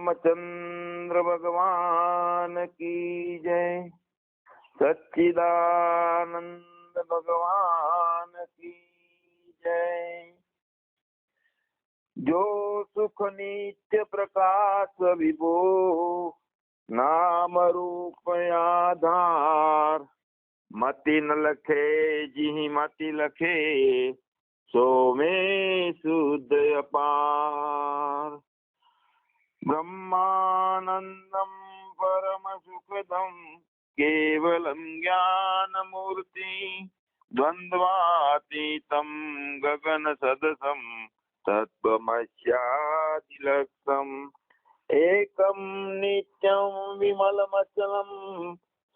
रामचंद्र भगवान की जय। सच्चिदानंद भगवान की जय। जो सुख नित्य प्रकाश विभो नाम रूप आधार। मति न लखे जिहि मति लखे सो में शुद्ध अपार। ब्रह्मानंदम परम सुखदम केवलम ज्ञान मूर्ति द्वंद्वातीतम गगन सदसम तत्त्वमस्यादिलक्ष्यम् एकम नित्यं विमलमचलम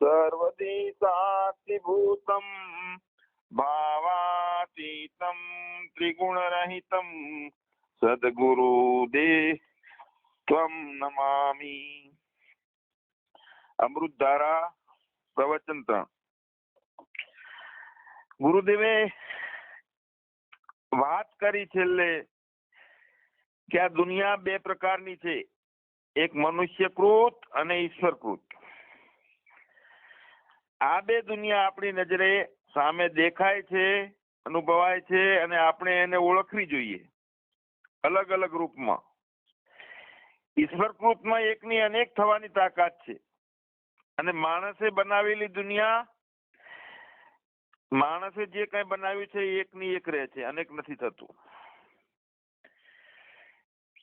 सर्वदेशातिभूतं भावातीतं त्रिगुणरहितं सद्गुरुदे त्वं नमामि। અમૃતધારા પ્રવચન 3। ગુરુદેવે વાત કરી છેલ્લે કે આ દુનિયા બે પ્રકારની છે, એક મનુષ્યકૃત અને ઈશ્વરકૃત। આ બે દુનિયા આપણી નજરે સામે દેખાય છે, અનુભવાય છે અને આપણે એને ઓળખવી જોઈએ અલગ અલગ રૂપમાં। ઈશ્વરકૃતમાં એકની અનેક થવાની તાકાત છે અને માણસે બનાવેલી દુનિયા, માણસે જે કઈ બનાવ્યું છે એકની એક રહે છે, અનેક નથી થતું।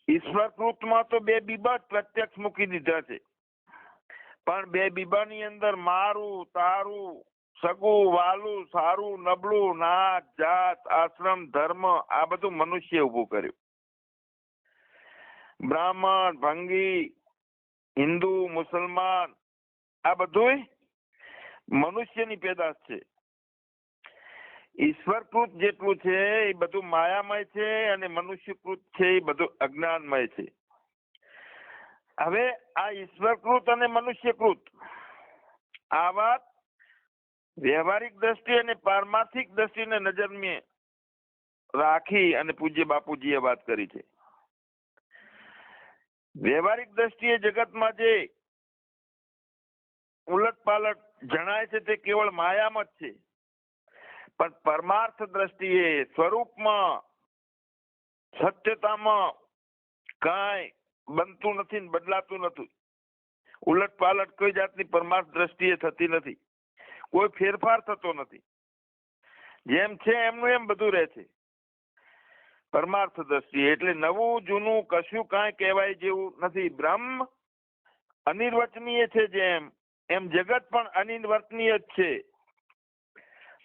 ઈશ્વરકૃતમાં તો બે બીબા પ્રત્યક્ષ મૂકી દીધા છે, પણ બે બીબાની અંદર મારું તારું સગું વાલું સારું નબળું નાત જાત આશ્રમ ધર્મ આ બધું મનુષ્ય ઉભું કર્યું। બ્રાહ્મણ ભંગી હિન્દુ મુસલમાન આ બધું મનુષ્યની પેદાશ છે। ઈશ્વરકૃત જેટલું છે એ બધું માયામય છે અને મનુષ્યકૃત છે એ બધું અજ્ઞાનમય છે। હવે આ ઈશ્વરકૃત અને મનુષ્યકૃત આ વાત વ્યવહારિક દ્રષ્ટિ અને પારમાર્થિક દ્રષ્ટિને નજરમાં રાખી અને પૂજ્ય બાપુજીએ વાત કરી છે। વ્યવહારિક દ્રષ્ટિએ જગતમાં જે ઉલટ પાલટ જણાય છે તે કેવળ માયામાં જ છે, પણ પરમાર્થ દ્રષ્ટિએ સ્વરૂપમાં સત્યતામાં કાંઈ બનતું નથી ને બદલાતું નથી। ઉલટ પાલટ કોઈ જાતની પરમાર્થ દ્રષ્ટિએ થતી નથી, કોઈ ફેરફાર થતો નથી, જેમ છે એમનું એમ બધું રહે છે પરમાર્થ દ્રષ્ટિએ। એટલે નવું જૂનું કશું કાંઈ કહેવાય જેવું નથી। બ્રહ્મ અનિર્વચનીય છે જેમ એમ જગત પણ અનિર્વચનીય જ છે।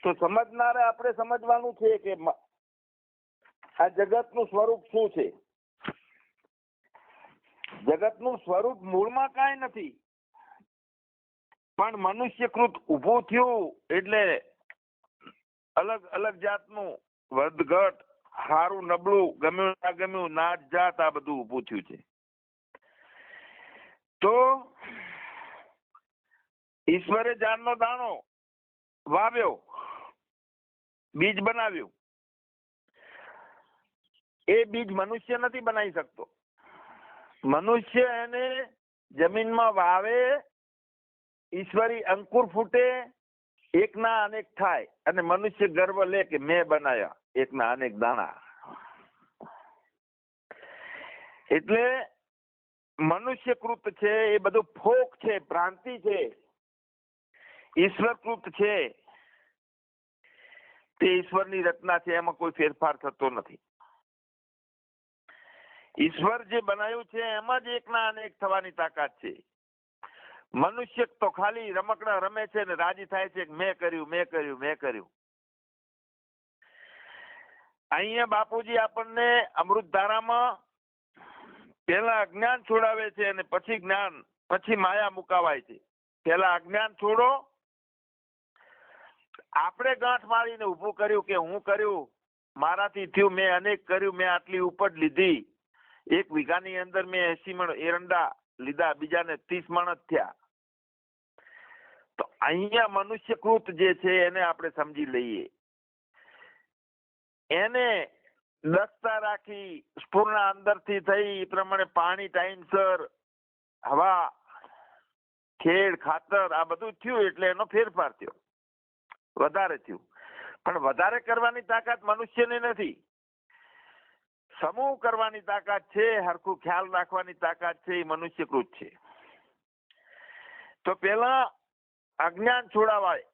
તો સમજનારે આપણે સમજવાનું છે કે આ જગતનું સ્વરૂપ શું છે। જગતનું સ્વરૂપ મૂળમાં કાંઈ નથી, પણ મનુષ્યકૃત ઊભું થયું એટલે અલગ અલગ જાતનું વધઘટ સારું નબળું ગમ્યું ના ગમ્યું નાત જાત આ બધું ઊભું થયું છે। તો ઈશ્વરે જાનનો દાણો વાવ્યો, બીજ બનાવ્યું, એ બીજ મનુષ્ય નથી બનાવી શકતો। મનુષ્ય એને જમીનમાં વાવે, ઈશ્વરી અંકુર ફૂટે, એકના અનેક થાય અને મનુષ્ય ગર્વ લે કે મેં બનાવ્યા એકના અનેક દાણા। એટલે મનુષ્યકૃત છે એ બધું ફોક છે, ભ્રાંતિ છે। ઈશ્વરકૃત છે તે ઈશ્વરની રચના છે, એમાં કોઈ ફેરફાર થતો નથી। ઈશ્વર જે બનાવ્યું છે એમાં જ એકના અનેક થવાની તાકાત છે। મનુષ્ય તો ખાલી રમકડા રમે છે ને રાજી થાય છે કે મેં કર્યું મેં કર્યું મેં કર્યું। અહીંયા બાપુજી આપણને અમૃતધારામાં પહેલા અજ્ઞાન છોડાવે છે અને પછી જ્ઞાન, પછી માયા મુકાવાય છે। પહેલા અજ્ઞાન છોડો, આપણે ગાંઠ મારીને ઊભું કર્યું કે હું કર્યું, મારાથી થયું, મેં અનેક કર્યું, મેં આટલી ઉપજ લીધી, 1 વીઘાની અંદર મેં 80 મણ એરંડા લીધા, બીજાને 30 મણ જ થયા। તો અહીંયા મનુષ્યકૃત જે છે એને આપણે સમજી લઈએ, એને દસ્તા રાખી સ્ફૂર્ણા અંદરથી થઈ એ પ્રમાણે પાણી ટાઈમસર હવા, ખેડ, ખાતર આ બધું થયું એટલે એનો ફેરફાર થયો, વધારે થયું. પણ વધારે કરવાની તાકાત મનુષ્યને નથી. સમૂહ કરવાની તાકાત છે, હરખું ખ્યાલ રાખવાની તાકાત છે, એ મનુષ્યકૃત છે. તો પેલા અજ્ઞાન છોડાવાય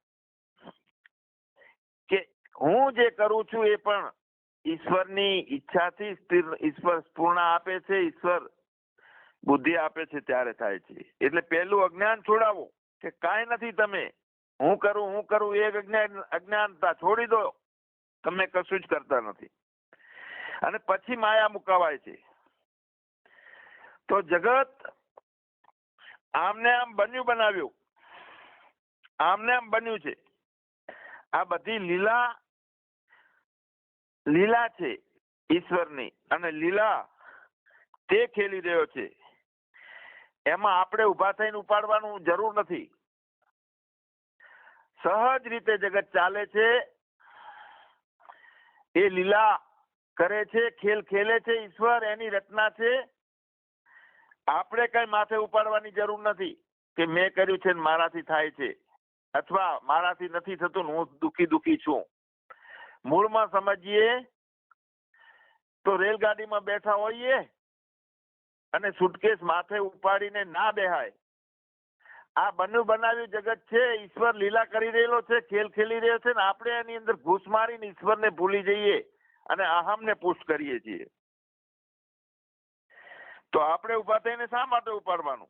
કે હું જે કરું છું એ પણ ઈશ્વરની ઈચ્છાથી ઈશ્વર પૂર્ણ આપે છે, ઈશ્વર બુદ્ધિ આપે છે ત્યારે થાય છે. એટલે પેલું અજ્ઞાન છોડાવો કે કાંઈ નથી, તમે હું કરું એ અજ્ઞાનતા છોડી દો, તમે કશું જ કરતા નથી. અને પછી માયા મુકાવાય છે. તો જગત આમને આમ બનાવ્યું, આમને આમ બન્યું છે. આ બધી લીલા છે ઈશ્વરની, અને લીલા તે ખેલી રહ્યો છે. એમાં આપણે ઉભા થઈને ઉપાડવાનું જરૂર નથી. સહજ રીતે જગત ચાલે છે, એ લીલા કરે છે, ખેલ ખેલે છે ઈશ્વર, એની રચના છે. આપણે કઈ માથે ઉપાડવાની જરૂર નથી કે મેં કર્યું છે ને મારાથી થાય છે, અથવા મારાથી નથી થતું ને હું દુખી છું. મૂળમાં સમજીએ તો રેલગાડીમાં બેઠા હોઈએ અને સુટકેસ માથે ઉપાડીને ના બેહાય. આ બનાવ્યું જગત છે, ઈશ્વર લીલા કરી રહેલો છે, ખેલ ખેલી રહ્યો છે, ને આપણે એની અંદર ઘૂસ મારીને ઈશ્વરને ભૂલી જઈએ અને અહમને પુષ્ટ કરીએ છીએ. તો આપણે ઉભા થઈને શા માટે ઉપાડવાનું?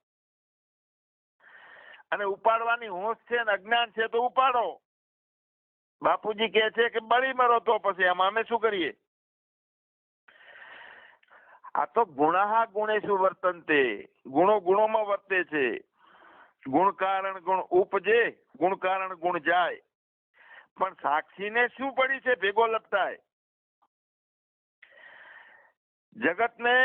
અને ઉપાડવાની હોશ છે ને અજ્ઞાન છે તો ઉપાડો. બાપુજી કહે છે કે બળી મરો તો પછી એમાં અમે શું કરીએ? આ તો ગુણાહા ગુણેશુ વર્તનતે, ગુણો ગુણોમાં વર્તે છે. ગુણ કારણ ગુણ ઉપજે, ગુણ કારણ ગુણ જાય. પણ સાક્ષીને શું પડી છે ભેગો લપટાય? જગતને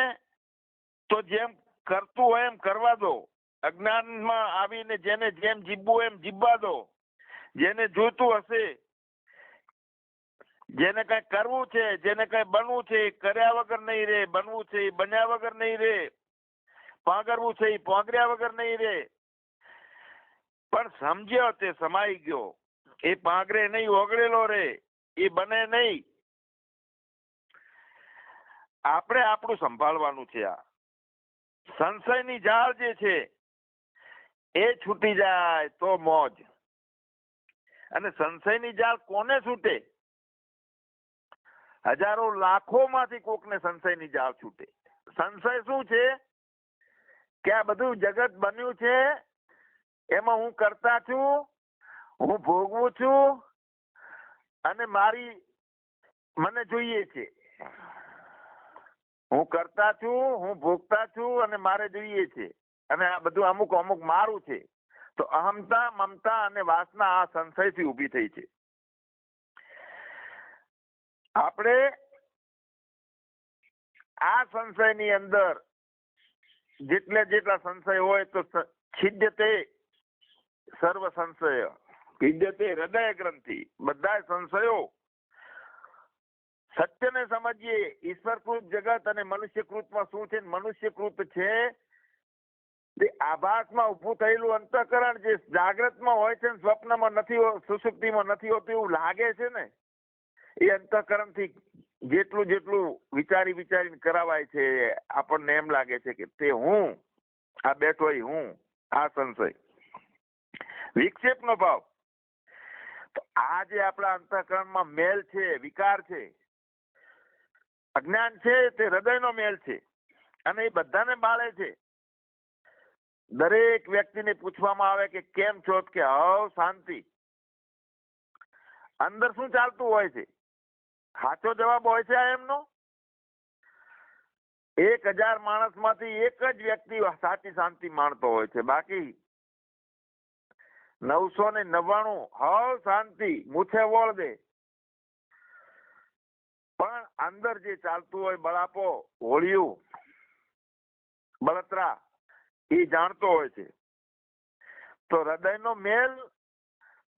તો જેમ કરતું હોય એમ કરવા દો. અજ્ઞાનમાં આવીને જેને જેમ જીવવું એમ જીવવા દો. જેને જોઈતું હશે, જેને કઈ કરવું છે, જેને કઈ બનવું છે, કર્યા વગર નહીં રે. બનવું છે બન્યા વગર નહીં રે. પાંગરવું છે પાંગર્યા વગર નહીં રે. પણ સમજ્યો તે સમાઈ ગયો. એ પાંગરે નહીં, ઓગળેલો રે, એ બને નહીં. આપણે આપણું સંભાળવાનું છે. આ સંશયની જાળ જે છે એ છૂટી જાય તો મોજ. અને સંશયની જાળ કોને છૂટે? હજારો લાખો માંથી કોકને સંશયની જાળ છૂટે. સંશય શું છે? કે આ બધું જગત બન્યું છે, એમાં હું કરતા છું, હું ભોગવું છું, અને મને જોઈએ છે. હું કરતા છું, હું ભોગતા છું, અને મારે જોઈએ છે. અને આ બધું અમુક મારું છે. તો અહમતા, મમતા અને વાસના આ સંશયથી ઊભી થઈ છે. આપણે આ સંશયની અંદર જેટલા સંશય હોય તો છિદ્યતે સર્વ સંશય, ભિદ્યતે હૃદય ગ્રંથિ. બધા સંશયો સત્યને સમજીએ. ઈશ્વરકૃત જગત અને મનુષ્યકૃતમાં શું છે? મનુષ્યકૃત છે તે આભાસમાં ઉભું થયેલું અંતઃકરણ જે જાગ્રતમાં હોય છે, સ્વપ્નમાં નથી, સુષુપ્તિમાં નથી હોતું એવું લાગે છે ને, એ અંતઃકરણથી જેટલું વિચારીને કરાવાય છે. આપણને એમ લાગે છે કે તે હું, આ બેઠો હું, આ સંશય, વિક્ષેપનો ભાવ. તો આ જે આપણા અંતઃકરણમાં મેલ છે, વિકાર છે, અજ્ઞાન છે, તે હૃદયનો મેલ છે. અને એ બધાને બાળે છે. દરેક વ્યક્તિને પૂછવામાં આવે કે કેમ છો, કે હવ શાંતિ. અંદર શું ચાલતું હોય છે? સાચો જવાબ હોય છે એમનો. 1000 માણસમાંથી એક જ વ્યક્તિ સાચી શાંતિ માણતો હોય છે. બાકી 999 હવ શાંતિ, મૂછે વળ દે. પણ અંદર જે ચાલતું હોય બળાપો, હોળિયું, બળતરા, એ જાણતો હોય છે. તો હૃદયનો મેલ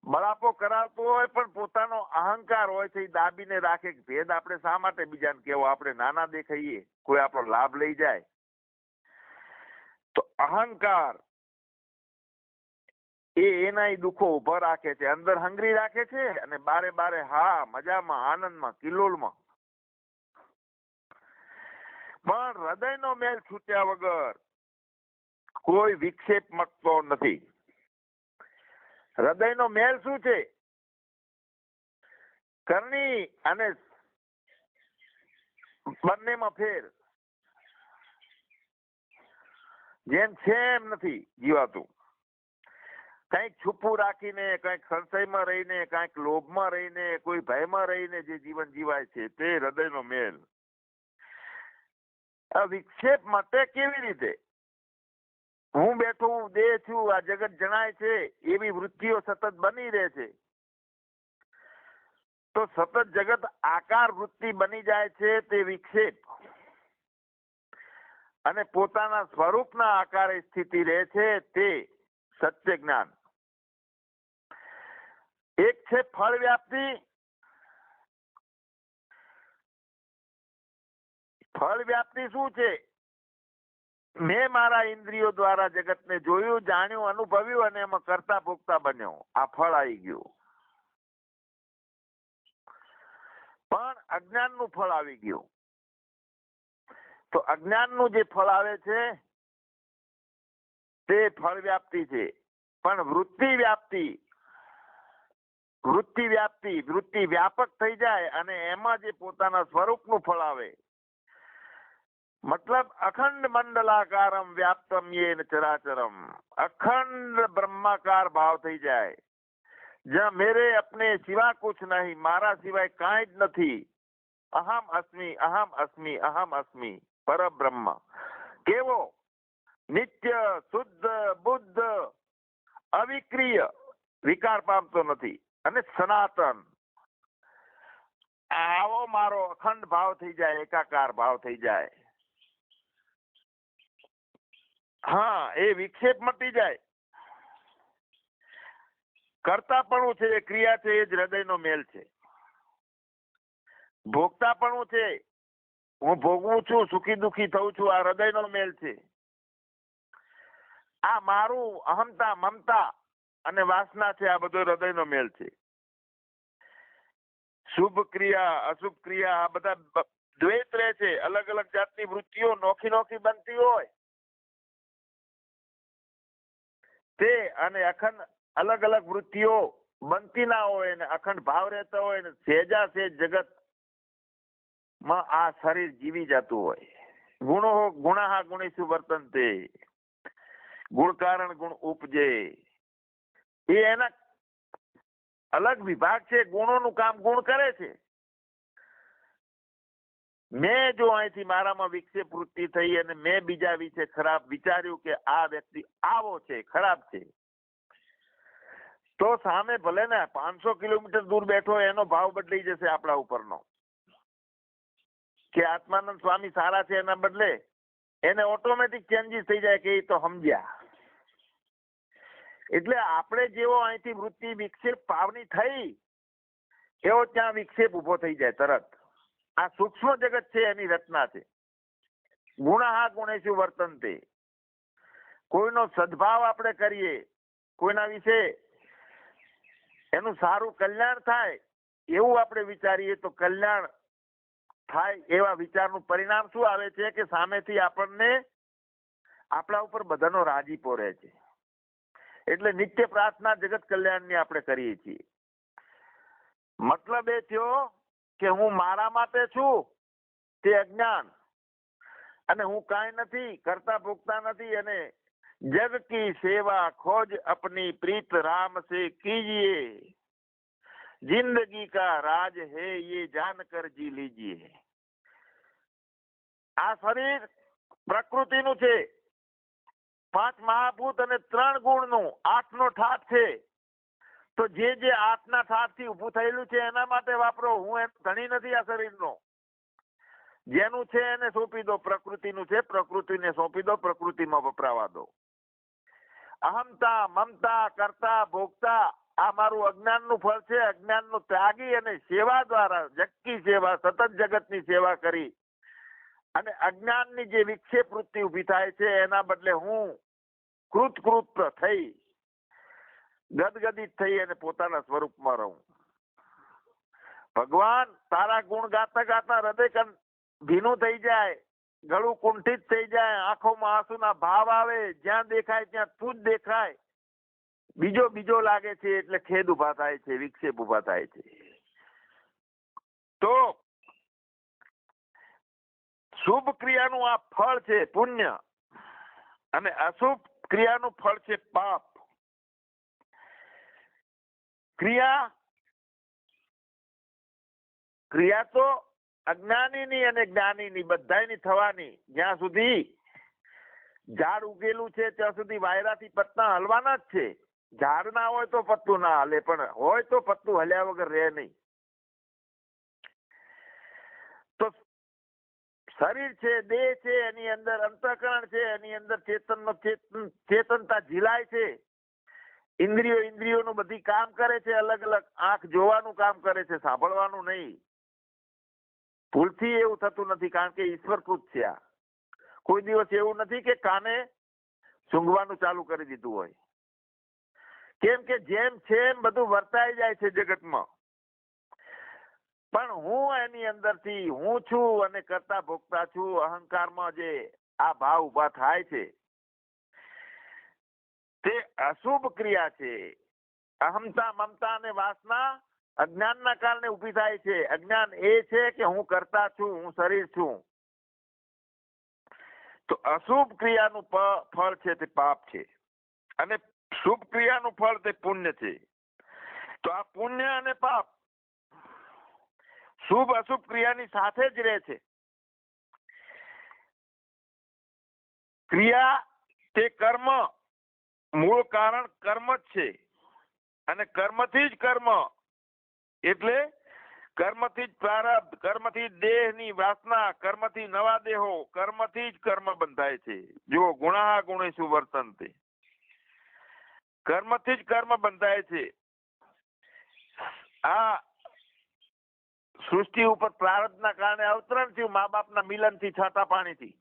બળાપો કરાવતો હોય, પણ પોતાનો અહંકાર હોય છે, એ દાબીને રાખે. ભેદ આપણે શા માટે બીજાને કેવો? આપણે નાના દેખાઈએ, કોઈ આપણો લાભ લઈ જાય. તો અહંકાર એના દુઃખો ઉભા રાખે છે, અંદર હંગરી રાખે છે, અને બારે બારે હા મજામાં આનંદમાં કિલોલમાં. પણ હૃદયનો મેલ છૂટ્યા વગર કોઈ વિક્ષેપ મટતો નથી. હૃદયનો મેલ શું છે? કરણી અને બંનેમાં ફેર. જેમ છે એમ નથી જીવાતું. કંઈક છુપું રાખીને, કંઈક સંશયમાં રહીને, કંઈક લોભમાં રહીને, કોઈ ભયમાં રહીને જે જીવન જીવાય છે તે હૃદયનો મેલ. આ વિક્ષેપ માટે કેવી રીતે? હું બેઠો દેહ છું, આ જગત જણાય છે, એવી વૃત્તિઓ સતત બની રહે છે. તો સતત જગત આકાર વૃત્તિ બની જાય છે તે વિક્ષેપ, અને પોતાના સ્વરૂપના આકારે સ્થિતિ રહે છે તે સત્ય જ્ઞાન. એક છે ફળ વ્યાપ્તિ. ફળ વ્યાપ્તિ શું છે? મેં મારા ઇન્દ્રિયો દ્વારા જગતને જોયું, જાણ્યું, અનુભવ્યું અને એમાં કરતા ભોગતા બન્યો. આ ફળ આવી ગયું. પણ અજ્ઞાનનું ફળ આવી ગયું. તો અજ્ઞાનનું જે ફળ આવે છે તે ફળ વ્યાપ્તિ છે. પણ વૃત્તિ વ્યાપ્તિ, વૃત્તિ વ્યાપક થઈ જાય અને એમાં જે પોતાના સ્વરૂપનું ફળ આવે, મતલબ અખંડ મંડલાકારમ વ્યાપ્તમ યેન ચરાચરમ, અખંડ બ્રહ્માકાર ભાવ થઈ જાય, જ્યાં મેરે અપને સિવા કુછ નહીં, મારા સિવાય કાંઈ જ નથી. અહમ અસ્મિ, અહમ અસ્મિ, અહમ અસ્મિ, પરબ્રહ્મ. કેવો? નિત્ય, શુદ્ધ, બુદ્ધ, અવિક્રિય, વિકાર પામતો નથી, અને સનાતન. આવો મારો અખંડ ભાવ થઈ જાય, એકાકાર ભાવ થઈ જાય. હા, એ વિક્ષેપ મટી જાય. કરતાપણું છે, ક્રિયા છે, એ જ હૃદયનો મેલ છે. ભોગતાપણું છે, હું ભોગવું છું, સુખી દુખી થઉં છું, આ હૃદયનો મેલ છે. આ મારું અહમતા, મમતા અને વાસના છે, આ બધો હૃદયનો મેલ છે. શુભ ક્રિયા, અશુભ ક્રિયા, આ બધા દ્વૈત રહે છે. અલગ અલગ જાતની વૃત્તિઓ નોખી નોખી બનતી હોય તે, અને અખંડ અલગ અલગ વૃત્તિઓ બનતી ના હોય ને અખંડ ભાવ રહેતા હોય ને સહેજા સહેજ જગત માં આ શરીર જીવી જતું હોય. ગુણો ગુણાહા ગુણેશુ વર્તન્તે, ગુણ કારણ ગુણ ઉપજે. એ એના અલગ વિભાગ છે. ગુણોનું કામ ગુણ કરે છે. મેં જો અહીંથી મારામાં વિક્ષેપ વૃત્તિ થઈ અને મેં બીજા વિશે ખરાબ વિચાર્યું કે આ વ્યક્તિ આવો છે, ખરાબ છે, તો સામે ભલે ને 500 કિલોમીટર દૂર બેઠો એનો ભાવ બદલાઈ જશે આપણા ઉપરનો, કે આત્માનંદ સ્વામી સારા છે, એના બદલે એને ઓટોમેટિક ચેન્જીસ થઈ જાય કે એ તો સમજ્યા. એટલે આપણે જેવો અહીંથી વૃત્તિ વિક્ષેપ પાવની થઈ એવો ત્યાં વિક્ષેપ ઉભો થઈ જાય તરત. આ સૂક્ષ્મ જગત છે, એની રચના છે. ગુણાહા ગુણેશુ વર્તન્તે. કોઈનો સદભાવ આપણે કરીએ, કોઈના વિશે એનું સારું કલ્યાણ થાય એવું આપણે વિચારીએ તો કલ્યાણ થાય. એવા વિચારનું પરિણામ શું આવે છે કે સામેથી આપણને આપણા ઉપર બધાનો રાજીપો રહે છે. એટલે નિત્ય પ્રાર્થના જગત કલ્યાણની આપણે કરીએ છીએ. મતલબ એ થયો કે હું મારા માટે છું તે અજ્ઞાન, અને હું કાંઈ નથી, કરતા ભોગતા નથી, અને જગ કી સેવા ખોજ અપની પ્રીત રામ से कीजिए, जिंदगी का राज है ये जानकर जी लीजिए. આ શરીર પ્રકૃતિનું છે, 5 મહાભૂત અને 3 ગુણનું 8 નો ઠાઠ છે. તો જે 8 ના ઠાઠ થી ઉભું થયેલું છે એના માટે વાપરો. હું એમ ધણી નથી આ શરીરનો. જેનું છે એને સોંપી દો. પ્રકૃતિનું છે, પ્રકૃતિને સોંપી દો, પ્રકૃતિમાં વપરાવા દો. અહમતા, મમતા, કરતા, ભોગતા, આ મારું અજ્ઞાનનું ફળ છે. અજ્ઞાનનું ત્યાગી અને સેવા દ્વારા, જગતી સેવા, સતત જગતની સેવા કરી અને અજ્ઞાનની જે વિક્ષેપ વૃત્તિ ઊભી થાય છે એના બદલે હું કૃત થઈ ગદગદિત થઈ અને પોતાના સ્વરૂપમાં રહું. ભગવાન તારા ગુણ ગાતા ગાતા હૃદય ભીનું થઈ જાય, ગળું કુંઠિત થઈ જાય, આંખોમાં આંસુના ભાવ આવે, જ્યાં દેખાય ત્યાં તું જ દેખાય, બીજો લાગે છે એટલે ખેદ ઉભા થાય છે, વિક્ષેપ ઉભા થાય છે. તો શુભ ક્રિયાનું આ ફળ છે પુણ્ય, અને અશુભ ક્રિયાનું ફળ છે પાપ. ક્રિયા તો અજ્ઞાનીની અને જ્ઞાનીની બધાયની થવાની. જ્યાં સુધી ઝાડ ઉગેલું છે ત્યાં સુધી વાયરાથી પત્તા હલવાના જ છે. ઝાડ ના હોય તો પત્તું ના હલે, પણ હોય તો પત્તું હલ્યા વગર રહે નહીં. તો શરીર છે, દેહ છે, એની અંદર અંતઃકરણ છે, એની અંદર ચેતનતા ઝીલાય છે. ઇન્દ્રિયોનું બધી કામ કરે છે અલગ અલગ. આંખ જોવાનું કામ કરે છે, સાંભળવાનું નહીં. ભૂલથી એવું થતું નથી, કારણ કે ઈશ્વરકૃત છે આ. કોઈ દિવસ એવું નથી કે કાને સૂંઘવાનું ચાલુ કરી દીધું હોય. કેમ કે જેમ છે એમ બધું વર્તાઈ જાય છે જગતમાં. પણ હું એની અંદરથી હું છું અને કરતા ભોગતા છું. અહંકારમાં જે આ ભાવ ઉભા થાય છે તે અશુભ ક્રિયા છે. અહમતા, મમતા અને વાસના અજ્ઞાનના કારણે ઊભી થાય છે. અજ્ઞાન એ છે કે હું કરતા છું, હું શરીર છું. તો અશુભ ક્રિયાનું ફળ છે તે પાપ છે, અને શુભ ક્રિયાનું ફળ તે પુણ્ય છે. તો આ પુણ્ય અને પાપ શુભ અશુભ ક્રિયાની સાથે જ રહે છે. ક્રિયા તે કર્મ, મૂળ કારણ કર્મ જ છે, અને કર્મથી જ કર્મ એટલે કર્મથી જ પ્રારબ્ધ, કર્મથી જ દેહની વાસના, કર્મથી નવા દેહો, કર્મથી જ કર્મ બંધાય છે. જો ગુણાહ ગુણેષુ વર્તન્તે, કર્મથી જ કર્મ બંધાય છે. આ સૃષ્ટિ ઉપર પ્રારબ્ધના કારણે અવતરણ થયું, મા બાપના મિલનથી, છાંટા પાણીથી.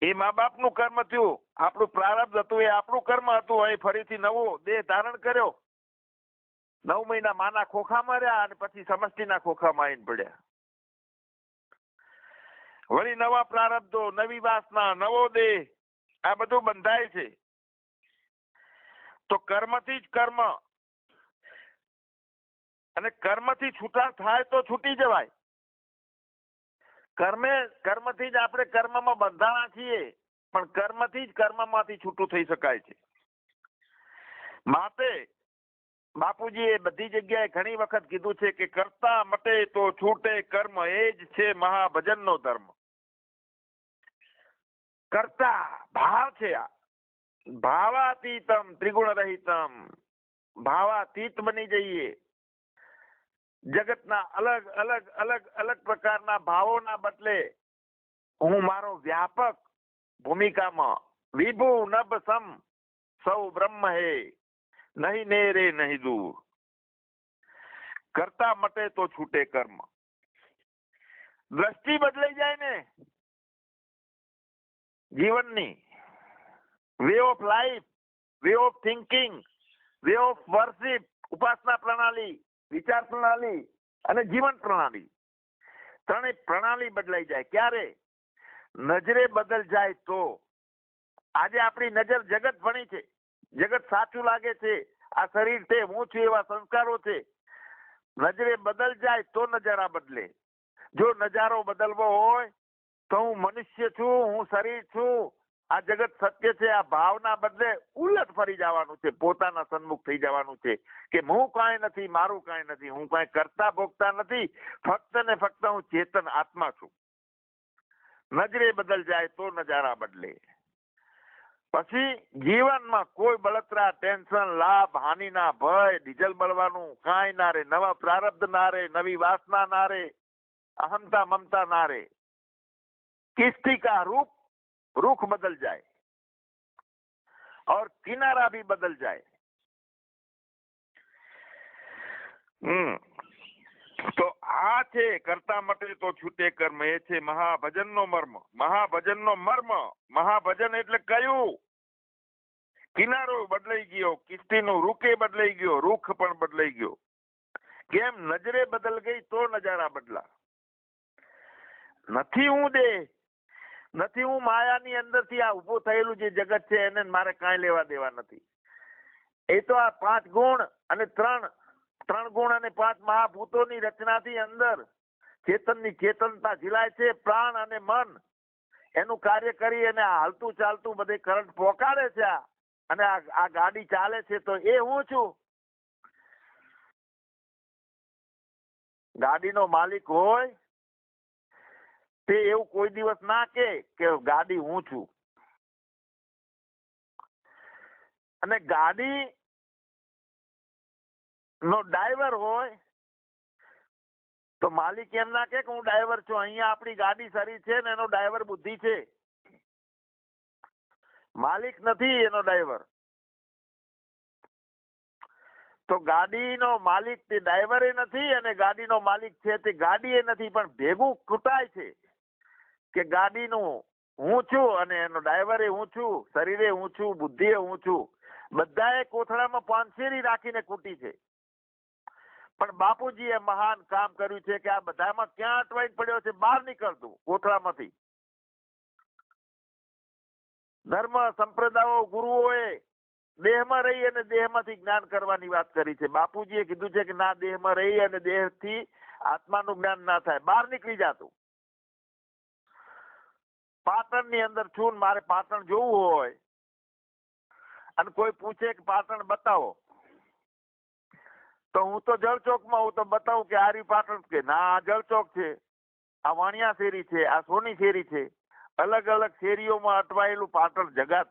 એ મા બાપનું કર્મ થયું, આપણું પ્રારબ્ધ હતું, એ આપણું કર્મ હતું. અહીં ફરીથી નવો દેહ ધારણ કર્યો, 9 મહિના માના ખોખામાં રહ્યા, અને પછી સમષ્ટિના ખોખામાં આવીને પડ્યા. વળી નવા પ્રારબ્ધો, નવી વાસના, નવો દેહ, આ બધું બંધાય છે. તો કર્મથી જ કર્મ, અને કર્મથી છૂટા થાય તો છૂટી જવાય. કર્મથી જ આપણે કર્મમાં બંધાણા છીએ, પણ કર્મથી જ કર્મમાંથી છૂટું થઈ શકાય છે. માટે બાપુજીએ બધી જગ્યાએ ઘણી વખત કીધું છે કે કરતા મટે તો છૂટે કર્મ, એ જ છે મહાભજનનો ધર્મ. કરતા ભાવ છે આ. ભાવાતીતમ ત્રિગુણ રહિતમ, ભાવાતીત બની જઈએ. જગતના અલગ અલગ અલગ અલગ પ્રકારના ભાવોના બદલે હું મારો વ્યાપક ભૂમિકામાં વિભુ નભ સમ સૌ બ્રહ્મ હે, નહીં નેરે નહીં દૂર. કરતા મટે તો છૂટે કર્મ. દ્રષ્ટિ બદલાઈ જાય ને જીવનની, way of life, way of thinking, way of worship, ઉપાસના પ્રણાલી, વિચાર પ્રણાલી અને જીવન પ્રણાલી, ત્રણેય પ્રણાલી બદલાઈ જાય. ક્યારે? નજરે બદલ જાય તો. આજે આપણી નજર જગત ભણી છે, જગત સાચું લાગે છે, આ શરીર છે, હું છું, એવા સંસ્કારો છે. નજરે બદલ જાય તો નજારા બદલે. જો નજારો બદલવો હોય તો હું મનુષ્ય છું, હું શરીર છું, આ જગત સત્ય છે, આ ભાવના બદલે ઉલટ ફરી જવાનું છે. પોતાના સન્મુખ થઈ જવાનું છે કે હું કાંઈ નથી, મારું કાંઈ નથી, હું કાંઈ કરતા ભોગતા નથી, ફક્ત ને ફક્ત હું ચેતન આત્મા છું. નજરે બદલ જાય તો નજારા બદલે. પછી જીવનમાં કોઈ બળતરા, ટેન્શન, લાભ, હાનિના ભય, ડીઝલ બળવાનું કાંઈ ના રે, નવા પ્રારબ્ધ ના રે, નવી વાસના ના રે, અહમતા મમતા ના રે. किस्ती का रुख बदल जाए और किनारा भी बदल जाए. તો આ છે કરતા મટે તો છૂટે કર્મ, એ છે મહાભજનનો મર્મ. મહાભજનનો મર્મ, મહાભજન એટલે કયું? કિનારો બદલાઈ ગયો, કિસ્તીનું રૂખે બદલાઈ ગયો, રૂખ પણ બદલાઈ ગયો. કેમ? નજરે બદલ ગઈ તો નજારા બદલા. નથી હું દેહ, નથી હું માયાની અંદરથી આ ઉભું થયેલું જે જગત છે એને મારે કાંઈ લેવા દેવા નથી. એ તો આ 5 ગુણ અને 3 ગુણ અને 5 મહાભૂતોની રચનાથી અંદર ચેતનની ચેતનતા ઝીલાય છે. પ્રાણ અને મન એનું કાર્ય કરી અને હાલતું ચાલતું બધે કરંટ પોકાડે છે અને આ ગાડી ચાલે છે. તો એ હું છું. ગાડીનો માલિક હોય તે એવું કોઈ દિવસ ના કે ગાડી હું છું. અને ગાડી નો ડ્રાઈવર હોય તો માલિક એમ ના કે હું ડ્રાઈવર છું. અહીંયા આપણી ગાડી સરી છે ને એનો ડ્રાઈવર બુદ્ધિ છે, માલિક નથી એનો ડ્રાઈવર. તો ગાડીનો માલિક તે ડ્રાઈવર નથી અને ગાડીનો માલિક છે તે ગાડી એ નથી, પણ ભેગું કૂટાય છે કે ગાડીનું હું છું અને એનો ડ્રાઈવર હું છું, શરીરે હું છું, બુદ્ધિએ હું છું. બધાએ કોથળામાં પાંચેરી રાખીને કૂટી છે. પણ બાપુજીએ મહાન કામ કર્યું છે કે આ બધામાં ક્યાં અટવાઈને પડ્યો છે, બહાર નીકળતું કોથળામાંથી. ધર્મ સંપ્રદાયો ગુરુઓએ દેહમાં રહી અને દેહમાંથી જ્ઞાન કરવાની વાત કરી છે. બાપુજીએ કીધું છે કે ના, દેહમાં રહી અને દેહથી આત્માનું જ્ઞાન ના થાય, બહાર નીકળી જાતું. પાટણની અંદર છું, મારે પાટણ જોવું હોય અને કોઈ પૂછે કે પાટણ બતાવો, તો હું તો જળચોકમાં હું તો બતાવું કે આરી પાટણ, કે ના આ જળચોક છે, આ વાણિયા શેરી છે, આ સોની શેરી છે. અલગ અલગ શેરીઓમાં અટવાયેલું પાટણ જગત,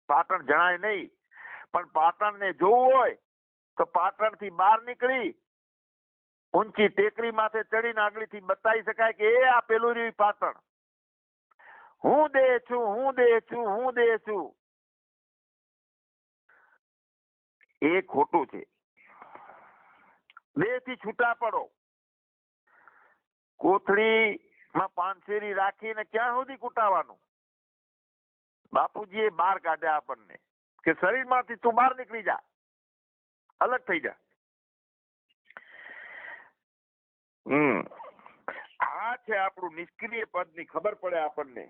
પાટણ જણાય નહીં. પણ પાટણને જોવું હોય તો પાટણથી બહાર નીકળી ઊંચી ટેકરી માથે ચડીને આગળથી બતાવી શકાય કે એ આ પેલું રહ્યું પાટણ. હું દેહ છું, હું દેહ છું, હું દેહ છું. એ ખોટું છે. દેહથી છૂટા પડો. કોથળીમાં પાંચેરી રાખીને ક્યાં સુધી કૂટાવાનું? બાપુજીએ બહાર કાઢ્યા આપણને કે શરીરમાંથી તું બહાર નીકળી જા, અલગ થઈ જા. આ છે આપણું નિષ્ક્રિય પદની ખબર પડે આપણને.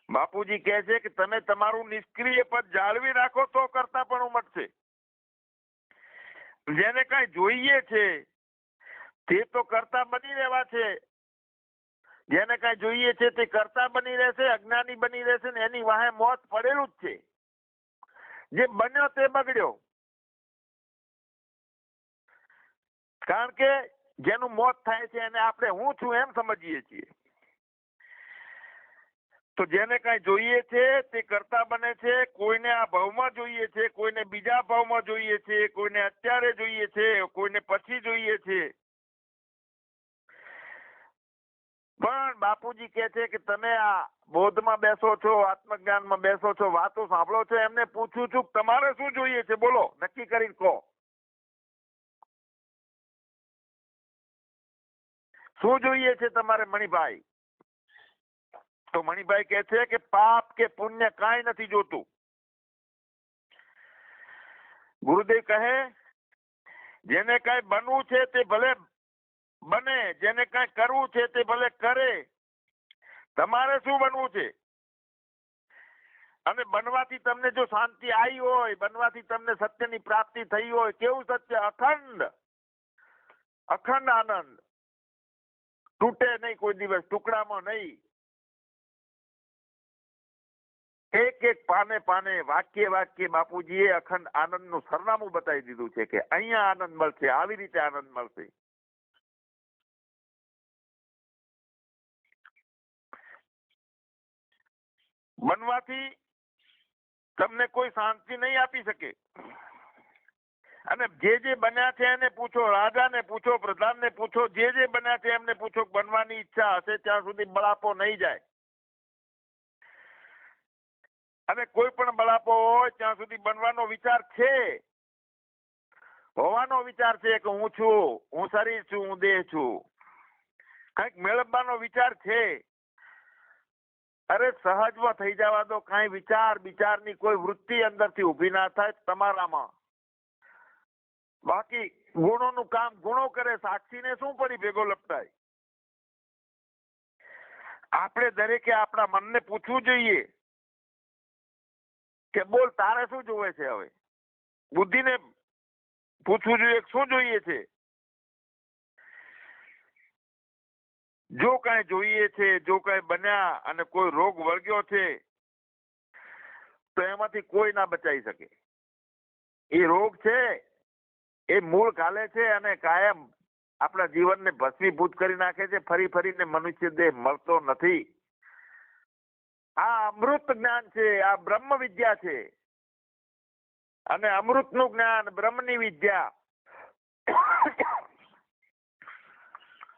બાપુજી કહે છે કે તમે તમારું નિષ્ક્રિય પદ જાળવી રાખો તો કરતા પણ મટશે. જેને કઈ જોઈએ છે તે તો કરતા બની રહેવા છે. જેને કઈ જોઈએ છે તે કરતા બની રહેશે, અજ્ઞાની બની રહેશે ને એની વાહે મોત પડેલું જ છે. જે બન્યો તે બગડ્યો. કારણ કે જેનું મોત થાય છે એને આપણે હું છું એમ સમજીએ છીએ. તો જેને કઈ જોઈએ છે તે કરતા બને છે. કોઈને આ ભાવમાં જોઈએ છે, કોઈને બીજા ભાવમાં જોઈએ છે, કોઈને અત્યારે જોઈએ છે, કોઈને પછી જોઈએ છે. પણ બાપુજી કહે છે કે તમે આ બોધમાં બેસો છો, આત્મજ્ઞાનમાં બેસો છો, વાતો સાંભળો છો, એમને પૂછું છું તમારે શું જોઈએ છે, બોલો, નક્કી કરીને કહો. શું જોઈએ છે તમારે મણિભાઈ? તો મણિભાઈ કહે છે કે પાપ કે પુણ્ય કાંઈ નથી જોતું. ગુરુદેવ કહે જેને કઈ બનવું છે તે ભલે બને, જેને કઈ કરવું છે તે ભલે કરે. તમારે શું બનવું છે? અને બનવાથી તમને જો શાંતિ આવી હોય, બનવાથી તમને સત્યની પ્રાપ્તિ થઈ હોય, કેવું સત્ય? અખંડ, અખંડ આનંદ, તૂટે નહીં કોઈ દિવસ, ટુકડામાં નહીં. એક એક પાને પાને, વાક્ય વાક્ય બાપુજીએ અખંડ આનંદનું સરનામું બતાવી દીધું છે કે અહીંયા આનંદ મળશે, આવી રીતે આનંદ મળશે. બનવાથી તમને કોઈ શાંતિ નહીં આપી શકે. અને જે બન્યા છે એને પૂછો, રાજાને પૂછો, પ્રધાનને પૂછો, જે બન્યા છે એમને પૂછો, બનવાની ઈચ્છા હશે ત્યાં સુધી બળાપો નહીં જાય. અને કોઈ પણ બળાપો હોય ત્યાં સુધી બનવાનો વિચાર છે. હોવાનો વિચાર છે કે હું છું, હું શરીર છું, હું દેહ છું, કંઈક મેળવવાનો વિચાર છે. અરે સહજમાં થઈ જવા દો. કાંઈ વિચારની કોઈ વૃત્તિ અંદરથી ઊભી ના થાય તમારામાં. બાકી ગુણોનું કામ ગુણો કરે, સાક્ષીને શું પડી ભેગો લપટાય. આપણે દરેકે આપણા મનને પૂછવું જોઈએ કે બોલ તારે શું જોવે છે. હવે બુદ્ધિને પૂછવું જોઈએ શું જોઈએ છે. જો કાંઈ જોઈએ છે, જો કાંઈ બન્યા અને કોઈ રોગ વળગ્યો છે તો એમાંથી કોઈ ના બચાવી શકે. એ રોગ છે એ મૂળ ઘાલે છે અને કાયમ આપણા જીવનને ભસ્મીભૂત કરી નાખે છે. ફરી ફરીને મનુષ્ય દેહ મળતો નથી. આ અમૃત જ્ઞાન છે, આ બ્રહ્મ વિદ્યા છે. અને અમૃતનું જ્ઞાન, બ્રહ્મની વિદ્યા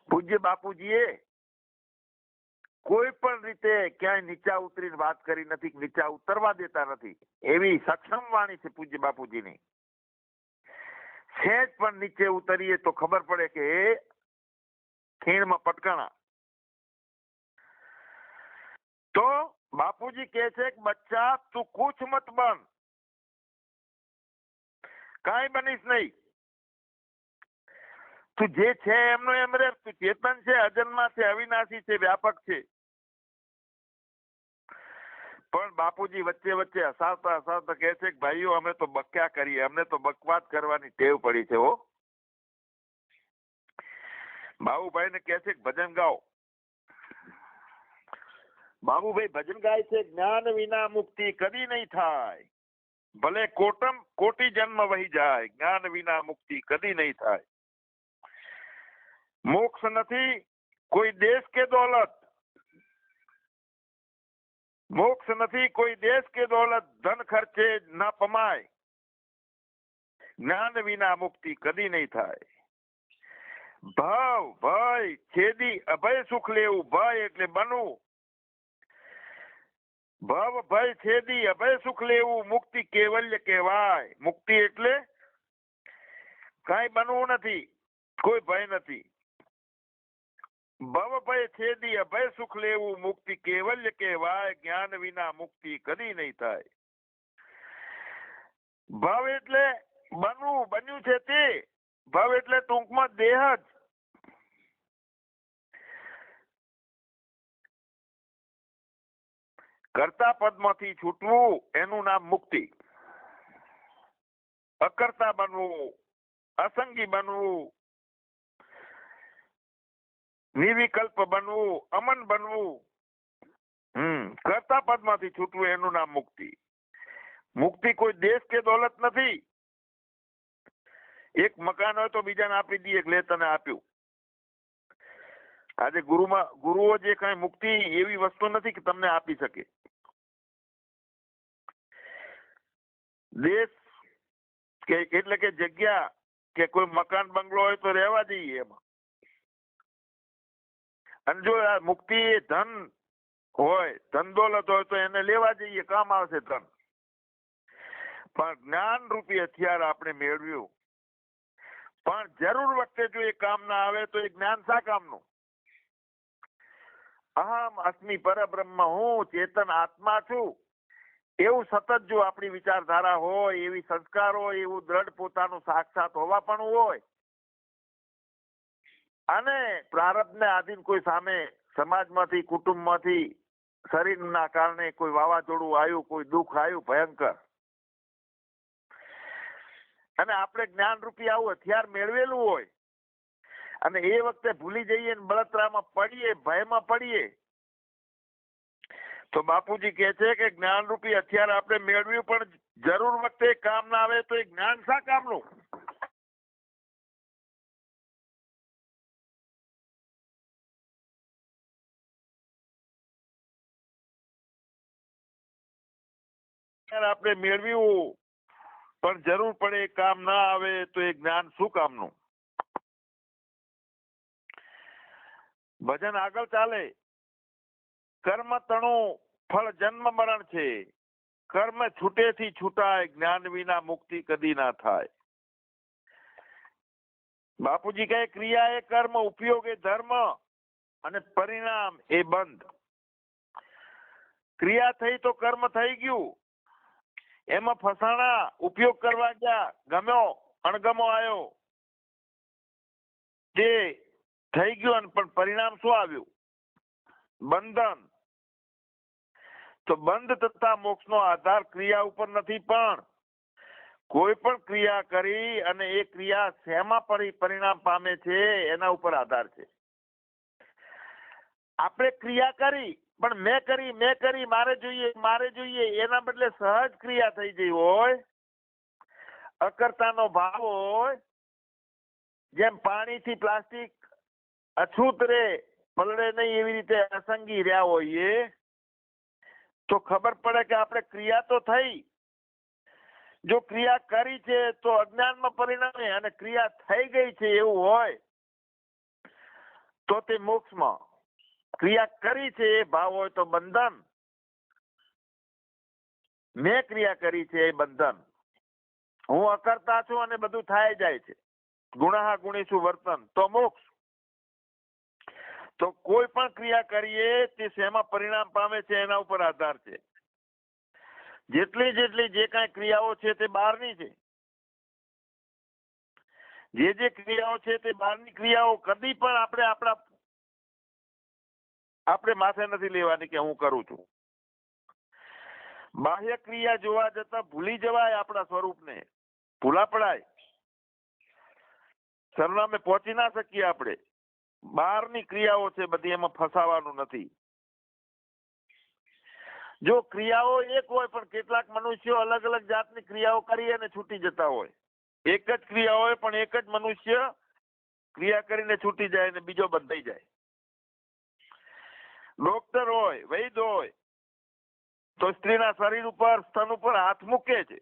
પૂજ્ય બાપુજીએ કોઈ પણ રીતે ક્યાંય નીચા ઉતરીને વાત કરી નથી, નીચા ઉતરવા દેતા નથી. એવી સક્ષમ વાણી છે પૂજ્ય બાપુજીની. સહેજ પણ નીચે ઉતરીએ તો ખબર પડે કે એ ખીણમાં પટકાણા. તો બાપુજી કહે છે કે બચ્ચા તું કુછ મત બન, કાંઈ બનીશ નહીં. તું જે છે એમનો એમ રે. તું ચેતન છે, અજન્મા છે, અવિનાશી છે, વ્યાપક છે. પણ બાપુજી વચ્ચે વચ્ચે હસાવતા હસાવતા કહે છે કે ભાઈઓ અમે તો બક્યા કરીએ, અમને તો બકવાસ કરવાની ટેવ પડી છે. હો બાબુભાઈ ને કહે છે કે ભજન ગાઓ. બાબુભાઈ ભજન ગાય છે. જ્ઞાન વિના મુક્તિ કદી નહીં થાય, ભલે કોટી જન્મ વહી જાય, જ્ઞાન વિના મુક્તિ કદી નહીં થાય. મોક્ષ નથી કોઈ દેશ કે દોલત, મોક્ષ નથી કોઈ દેશ કે દોલત, ધન ખર્ચે ન પમાય, જ્ઞાન વિના મુક્તિ કદી નહીં થાય. ભવ ભય છેદી અભય સુખ લેવું. ભય એટલે બનવું, ભવ ભય છેદી અભય સુખ લેવું, મુક્તિ કેવલ્ય કહેવાય. મુક્તિ એટલે કઈ બનવું નથી, કોઈ ભય નથી. ભવ ભય છેદી અભય સુખ લેવું, મુક્તિ કેવલ્ય કહેવાય. જ્ઞાન વિના મુક્તિ કદી નહીં થાય. ભવ એટલે બનવું, બન્યું છે તે. ભવ એટલે ટૂંકમાં દેહ જ. કર્તા પદમાંથી છૂટવું એનું નામ મુક્તિ. અકર્તા બનવું, અસંગી બનવું, નિર્વિકલ્પ બનવું, અમન બનવું, કર્તા પદમાંથી છૂટવું એનું નામ મુક્તિ. મુક્તિ કોઈ દેશ કે દોલત નથી. એક મકાન હોય તો બીજાને આપી દઈએ, લે તને આપ્યું. આજે ગુરુઓ જે કઈ મુક્તિ એવી વસ્તુ નથી કે તમને આપી શકે. દેશ કે એટલે કે જગ્યા કે કોઈ મકાન બંગલો હોય તો રહેવા દઈએ એમાં. અને જો આ મુક્તિ એ ધન હોય, ધન દોલત હોય તો એને લેવા જઈએ, કામ આવશે ધન. પણ જ્ઞાન રૂપી હથિયાર આપણે મેળવ્યું, પણ જરૂર વખતે જો એ કામ ના આવે તો એ જ્ઞાન શા કામનું? અહમ અસ્મિ પરબ્રહ્મ, હું ચેતન આત્મા છું, એવું સતત જો આપણી વિચારધારા હોય, એવી સંસ્કાર હોય, એવું દ્રઢ પોતાનું સાક્ષાત હોવા પણ હોય, અને પ્રારબ્ધને આધીન કોઈ સામે સમાજમાંથી, કુટુંબમાંથી, શરીરના કારણે કોઈ વાવાઝોડું આવ્યું, કોઈ દુઃખ આવ્યું ભયંકર, અને આપણે જ્ઞાન રૂપી આવું હથિયાર મેળવેલું હોય, અને એ વખતે ભૂલી જઈએ ને બળતરામાં પડીએ, ભયમાં પડીએ, તો બાપુજી કહે છે કે જ્ઞાન રૂપી હથિયાર આપણે મેળવ્યું પણ જરૂર વખતે કામ ના આવે તો એ જ્ઞાન શા કામનું? આપણે મેળવ્યું પણ જરૂર પડે કામ ના આવે તો એ જ્ઞાન શું કામનું? ભજન આગળ ચાલે. કર્મ તણું ફળ જન્મ મરણ છે, કર્મ છૂટેથી છૂટાય, જ્ઞાન વિના મુક્તિ કદી ના થાય. બાપુજી કહે ક્રિયા એ કર્મ, ઉપયોગ એ ધર્મ અને પરિણામ એ બંધ. ક્રિયા થઈ તો કર્મ થઈ ગયું, એમાં ફસાણા, ઉપયોગ કરવા ગયા, ગમ્યો અણગમો આવ્યો, તે થઈ ગયું, પણ પરિણામ શું આવ્યું? બંધન. તો બંધ તથા મોક્ષનો આધાર ક્રિયા ઉપર નથી, પણ કોઈ પણ ક્રિયા કરી અને એ ક્રિયા શેમાં પરિણામ પામે છે એના ઉપર આધાર છે. આપણે ક્રિયા કરી પણ મેં કરી મારે જોઈએ એના બદલે સહજ ક્રિયા થઈ ગઈ હોય, અકર્તાનો ભાવ હોય, જેમ પાણીથી પ્લાસ્ટિક અછૂત રે પલળે નહીં એવી રીતે અસંગી રહ્યા હોઈએ, તો ખબર પડે કે આપણે ક્રિયા તો થઈ. જો ક્રિયા કરી છે તો અજ્ઞાનમાં પરિણામે, અને ક્રિયા થઈ ગઈ છે એવું હોય તો તે મોક્ષમાં. ક્રિયા કરી છે એ ભાવ હોય તો બંધન, મેં ક્રિયા કરી છે એ બંધન. હું અકર્તા છું અને બધું થાય જાય છે, ગુણઃ ગુણીસુ વર્તન, તો મોક્ષ. તો કોઈ પણ ક્રિયા કરીએ તે શેમાં પરિણામ પામે છે એના ઉપર આધાર છે. જેટલી જે કાંઈ ક્રિયાઓ છે તે બહારની છે. જે ક્રિયાઓ છે તે બહારની ક્રિયાઓ કદી પણ આપણે માથે નથી લેવાની કે હું કરું છું. બાહ્ય ક્રિયા જોવા જતા ભૂલી જવાય આપણા સ્વરૂપને, ભૂલા પડાય, સરનામે પહોંચી ના શકીએ આપણે. બહારની ક્રિયાઓ છે બધી, એમાં ફસાવાનું નથી. જો ક્રિયાઓ એક હોય પણ કેટલાક મનુષ્યો અલગ અલગ જાતની ક્રિયાઓ કરી અને છૂટી જતા હોય. એક જ ક્રિયા હોય પણ એક જ મનુષ્ય ક્રિયા કરીને છૂટી જાય અને બીજો બંધાઈ જાય. ડોક્ટર હોય, વૈદ્ય હોય, તો સ્ત્રીના શરીર ઉપર, સ્તન ઉપર હાથ મૂકે છે,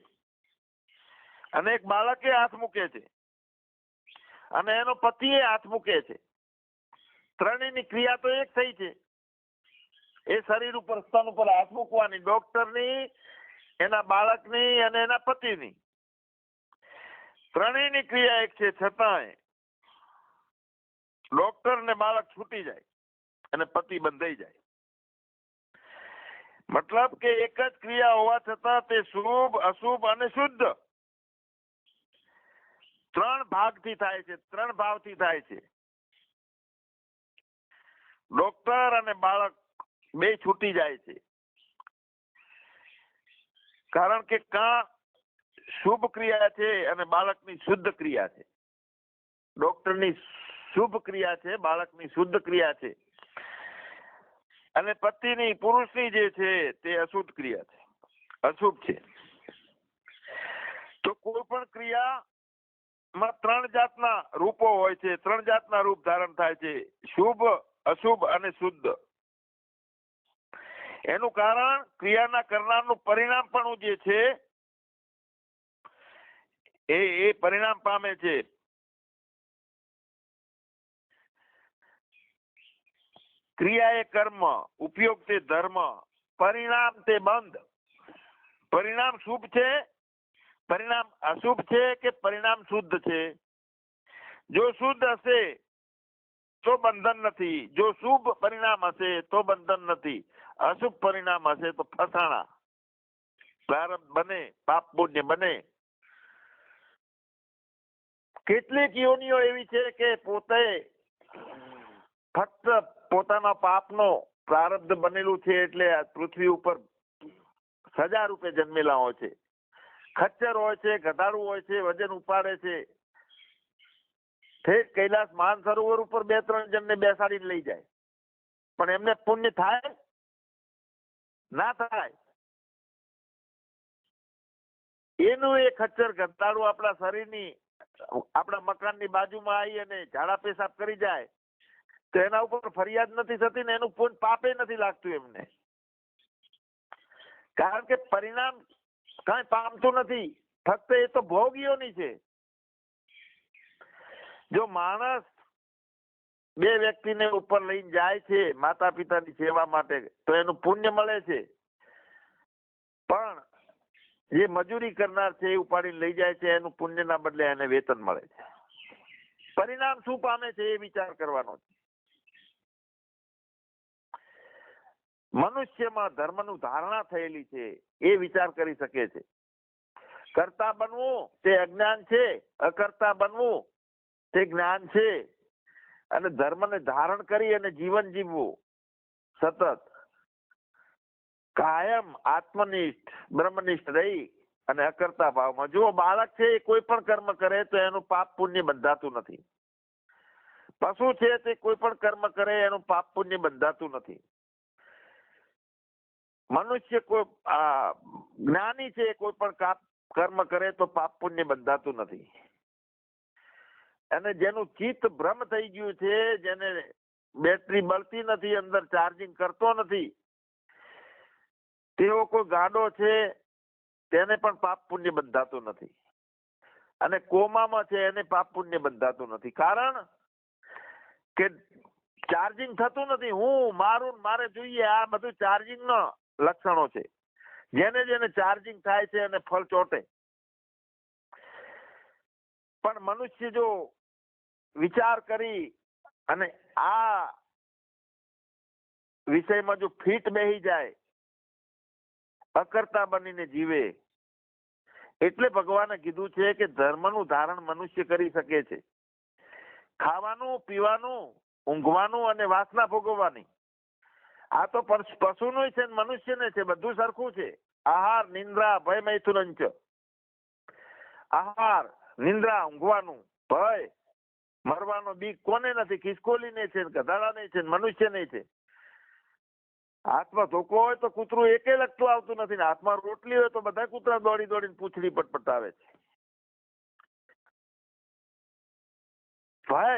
અને એક બાળકે હાથ મૂકે છે, અને એનો પતિએ હાથ મૂકે છે. ત્રણેયની ક્રિયા તો એક થઈ છે. એ શરીર ઉપર, સ્તન ઉપર હાથ મૂકવાની, ડોક્ટરની, એના બાળકની અને એના પતિની. ત્રણેયની ક્રિયા એક છે, છતાંય ડોક્ટર ને બાળક છૂટી જાય અને પતિ બંધાઈ જાય. મતલબ કે એક જ ક્રિયા હોવા છતાં તે શુભ, અશુભ અને શુદ્ધ ત્રણ ભાગથી થાય છે, ત્રણ ભાવથી થાય છે. ડોક્ટર અને બાળક બે છૂટી જાય છે, કારણ કે કાં શુભ ક્રિયા છે અને બાળકની શુદ્ધ ક્રિયા છે. ડોક્ટરની શુભ ક્રિયા છે, બાળકની શુદ્ધ ક્રિયા છે, અને પતિની, પુરુષની જે છે તે અશુદ્ધ ક્રિયા છે, અશુભ છે. તો કોઈ પણ ક્રિયામાં ત્રણ જાતના રૂપો હોય છે, ત્રણ જાતના રૂપ ધારણ થાય છે, શુભ, અશુભ અને શુદ્ધ. એનું કારણ ક્રિયાના કરનારનું પરિણામ પણ જે છે એ પરિણામ પામે છે. ક્રિયા એ કર્મ, ઉપયોગ તે ધર્મ, પરિણામ તે બંધ. પરિણામ શુભ છે, પરિણામ અશુભ છે કે પરિણામ શુદ્ધ છે? જો શુદ્ધ હશે તો બંધન નથી, જો શુભ પરિણામ હશે તો બંધન નથી, અશુભ પરિણામ હશે તો ફસાણા, પ્રારબ્ધ બને, પાપ પુણ્ય બને. કેટલીક યોનિઓ એવી છે કે પોતે ફક્ત પોતાના પાપનો પ્રારબ્ધ બનેલું છે એટલે પૃથ્વી ઉપર સજા રૂપે જન્મેલા હોય છે. ખચ્ચર હોય છે, ગધાડું હોય છે, વજન ઉપાડે છે, ઠેક કૈલાસ માનસરોવર ઉપર 2-3 જણને બેસાડીને લઈ જાય, પણ એમને પુણ્ય થાય ના થાય? એનું એ ખચ્ચર ગધાડું આપણા શરીરની, આપણા મકાનની બાજુમાં આવી અને ઝાડા પેશાબ કરી જાય તો એના ઉપર ફરિયાદ નથી થતી ને એનું પુણ્ય પાપે નથી લાગતું એમને, કારણ કે પરિણામ કાંઈ પામતું નથી, ફક્ત એ તો ભોગીઓની છે. જો માણસ 2 વ્યક્તિને ઉપર લઈને જાય છે માતા પિતાની સેવા માટે તો એનું પુણ્ય મળે છે, પણ જે મજૂરી કરનાર છે એ ઉપાડીને લઈ જાય છે એનું પુણ્યના બદલે એને વેતન મળે છે. પરિણામ શું પામે છે એ વિચાર કરવાનો છે. મનુષ્યમાં ધર્મનું ધારણા થયેલી છે એ વિચાર કરી શકે છે. કર્તા બનવું તે અજ્ઞાન છે, અકર્તા બનવું તે જ્ઞાન છે. અને ધર્મને ધારણ કરી અને જીવન જીવવું સતત કાયમ આત્મનિષ્ઠ બ્રહ્મનિષ્ઠ રહી અને અકર્તા ભાવમાં. જો બાળક છે એ કોઈ પણ કર્મ કરે તો એનું પાપ પુણ્ય બંધાતું નથી. પશુ છે તે કોઈ પણ કર્મ કરે એનું પાપ પુણ્ય બંધાતું નથી. મનુષ્ય કોઈ જ્ઞાની છે કોઈ પણ કર્મ કરે તો પાપ પુણ્ય બંધાતું નથી. અને જેનું ચિત્ત ભ્રમ થઈ ગયું છે, જેને બેટરી બળતી નથી, અંદર ચાર્જિંગ કરતો નથી, તેવો કોઈ ગાડો છે તેને પણ પાપ પુણ્ય બંધાતું નથી. અને કોમામાં છે એને પાપ પુણ્ય બંધાતું નથી. કારણ કે ચાર્જિંગ થતું નથી. હું મારું મારે જોઈએ આ બધું ચાર્જિંગ નો લક્ષણો છે. જેને જેને ચાર્જિંગ થાય છે એને ફળ ચોટે. પણ મનુષ્ય જો વિચાર કરી અને આ વિષયમાં જો ફિટ બેહી જાય, અકર્તા બનીને જીવે, એટલે ભગવાને કીધું છે કે ધર્મનું ધારણ મનુષ્ય કરી શકે છે. ખાવાનું, પીવાનું, ઊંઘવાનું અને વાસના ભોગવવાની. આ તો પશુનું છે, મનુષ્યને છે, બધું સરખું છે. આહાર, નિંદ્રા, ભય, મૈથુન. આહાર, નિંદ્રા, ઊંઘવાનું, ભય, મરવાનો બીક કોને નથી? ખિસકોલીને છે, ગધાડાને છે, મનુષ્યને છે. હાથમાં ધોકો હોય તો કૂતરું એકે લગતું આવતું નથી, ને હાથમાં રોટલી હોય તો બધા કૂતરા દોડી દોડીને પૂંછડી પટપટાવે છે. ભય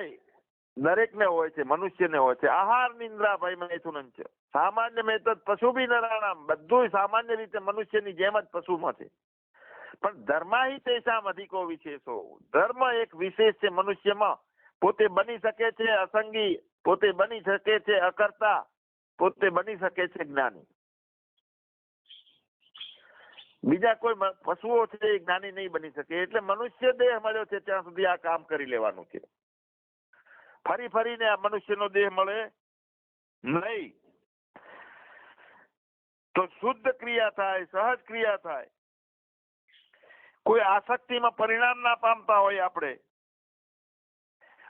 દરેકને હોય છે, મનુષ્યને હોય છે. આહાર, નિંદ્રા, ભય, મૈથુન. સામાન્ય મેં તો પશુ બી નરાણામ, બધું સામાન્ય રીતે મનુષ્યની જેમ જ પશુમાં છે. પણ ધર્માહી તેષામ અધિકો વિશેષો. ધર્મ એક વિશેષ છે મનુષ્યમાં. પોતે બની શકે છે અસંગી, પોતે બની શકે છે અકર્તા, પોતે બની શકે છે જ્ઞાની. બીજા કોઈ પશુઓ છે એ જ્ઞાની નહીં બની શકે. એટલે મનુષ્ય દેહ મળ્યો છે ત્યાં સુધી આ કામ કરી લેવાનું છે. ફરી ફરીને આ મનુષ્યનો દેહ મળે નહીં. તો શુદ્ધ ક્રિયા થાય, સહજ ક્રિયા થાય. કોઈ આસક્તિમાં પરિણામ ના પામતા હોય આપણે,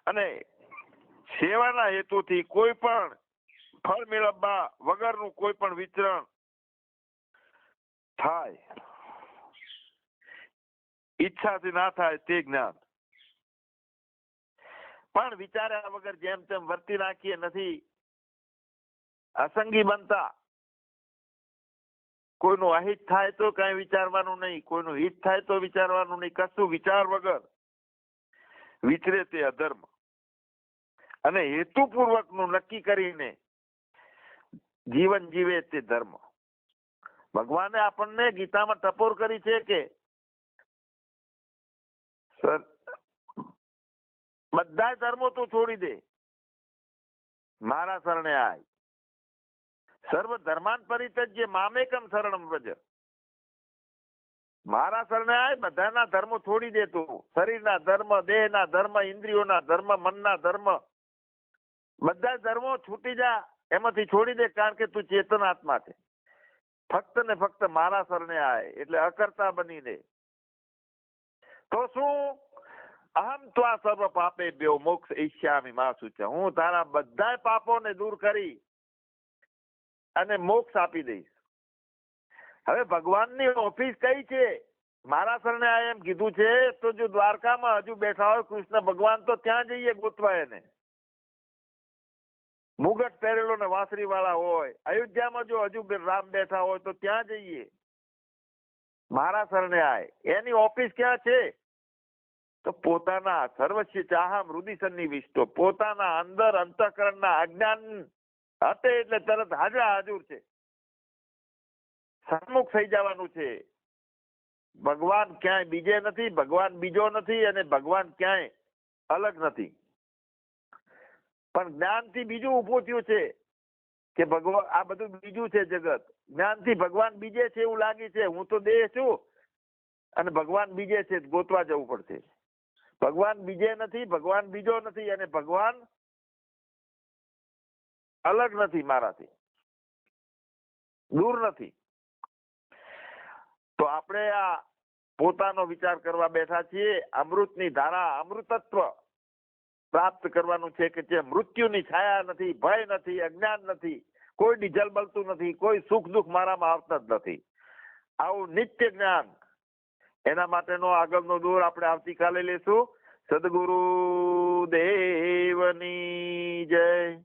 અને સેવાના હેતુથી કોઈ પણ ફળ મેળવવા વગરનું કોઈ પણ વિચરણ થાય, ઈચ્છાથી ના થાય તે જ્ઞાન. પણ વિચાર્યા વગર જેમ તેમ વર્તી નાખીએ, નથી અસંગી બનતા. કોઈનું અહિત થાય તો કઈ વિચારવાનું નહીં, કોઈનું હિત થાય તો વિચારવાનું નહીં. કશું વિચાર વગર વિચરે તે અધર્મ. અને હેતુપૂર્વકનું નક્કી કરીને જીવન જીવે તે ધર્મ. ભગવાને આપણને ગીતામાં ટપોર કરી છે કે બધા ધર્મો તું છોડી દે, મારા શરણે આય. સર્વ ધર્માન પરિત્યજ્ય મામેકમ શરણમ વ્રજ. મારા શરણે આય, બધાના ધર્મો છોડી દે તું. શરીરના ધર્મ, દેહના ધર્મ, ઇન્દ્રિયોના ધર્મ, મનના ધર્મ, બધા ધર્મો છૂટી જા, એમાંથી છોડી દે. કારણ કે તું ચેતન આત્મા છે. ફક્ત ને ફક્ત મારા શરણે આય, એટલે અકર્તા બની દે. તો શું? અહમ ત્વા સર્વ પાપેભ્યો મોક્ષ ઈચ્છામિ મા શુચિ. હું તારા બધા પાપોને દૂર કરી અને મોક્ષ આપી દઈશ. હવે ભગવાનની ઓફિસ કઈ છે? મારા શરણે આય એમ કીધું છે. તો જો દ્વારકામાં હજુ બેઠા હોય કૃષ્ણ ભગવાન, તો ત્યાં જઈએ ગોતવા એને. મુગટ પહેરેલો ને વાંસળી વાળા હોય. અયોધ્યામાં જો હજુ રામ બેઠા હોય તો ત્યાં જઈએ. મારા શરણે આય. એની ઓફિસ ક્યાં છે? તો પોતાના સર્વસ્વ ચાહમ હૃદય સન્નિવિષ્ટો, પોતાના અંદર અંતઃકરણના અજ્ઞાન હતે એટલે તરત હાજર હાજર છે. સન્મુખ થઈ જવાનું છે. ભગવાન ક્યાંય બીજે નથી, ભગવાન બીજો નથી, અને ભગવાન ક્યાંય અલગ નથી. પણ જ્ઞાનથી બીજું ઊભું થયું છે કે ભગવાન આ બધું બીજું છે જગત. જ્ઞાનથી ભગવાન બીજે છે એવું લાગે છે. હું તો દેહ છું અને ભગવાન બીજે છે, ગોતવા જવું પડશે. ભગવાન બીજે નથી, ભગવાન બીજો નથી, અને ભગવાન અલગ નથી, મારાથી દૂર નથી. તો આપણે આ પોતાનો વિચાર કરવા બેઠા છીએ. અમૃતની ધારા, અમૃતત્વ પ્રાપ્ત કરવાનું છે કે જે મૃત્યુની છાયા નથી, ભય નથી, અજ્ઞાન નથી, કોઈ ડીઝલ બળતું નથી, કોઈ સુખ દુઃખ મારામાં આવતા જ નથી. આવું નિત્ય જ્ઞાન, એના માટેનો આગળનો દોર આપણે આવતીકાલે લેશું. સદગુરુ દેવની જય.